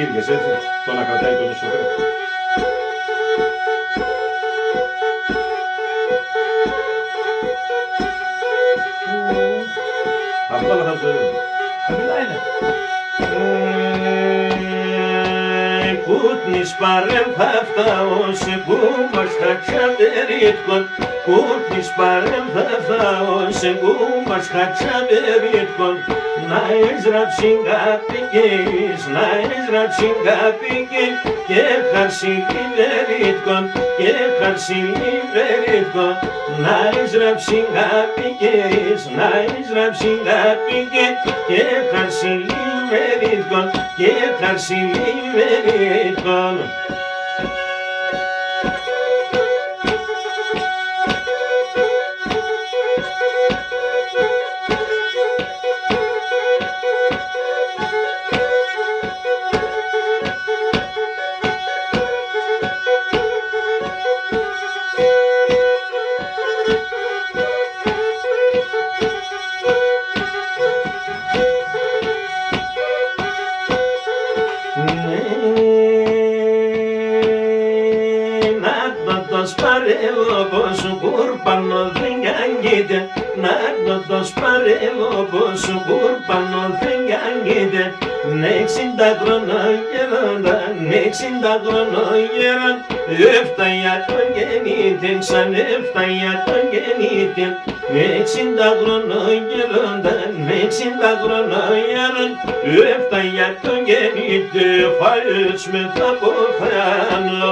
ίδιες, έτσι, το να κρατάει τον ισοχρό. Αυτό όλα θα σου λέω. Χαμηλά είναι. Κούτνης παρεμφαφτάωσε που μας τα ξαβερίτκον. Κούτνης παρεμφαφτάωσε που μας τα ξαβερίτκον. Να εζραψήν καπικής, να εζραψήν καπική και χαρσιλιβερίτκον, και χαρσιλιβερίτκον. Να εζραψήν καπικής, να εζραψήν καπική και χαρσιλιβερίτκον, και χαρσιλιβερίτκον. Πως κούρπανο δεν γάγγεται, να το σπαρέλω πως κούρπανο δεν γάγγεται. 60 χρονών γερόντα, 60 χρονών γερόν, έφταγε το γεννήτη, σαν έφταγε το γεννήτη. 60 χρονών γερόντα, 60 χρονών γερόν, έφταγε το γεννήτη, φάες με τα ποφάνω.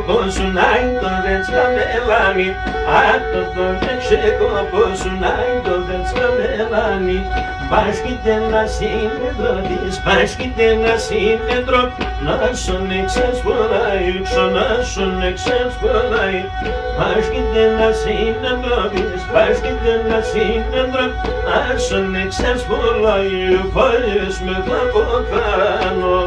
Πως να είναι το δέτσκα μελάνι, άτο το δεξικό πως να είναι το δέτσκα μελάνι. Πάσχεται ένα σύνεδρο της, πάσχεται ένα σύνεδρο, να σον εξασπολάει, ξανά σον εξασπολάει. Πάσχεται ένα σύνεδρο της, πάσχεται ένα σύνεδρο, να σον εξασπολάει, φάες με τα ποτάνω.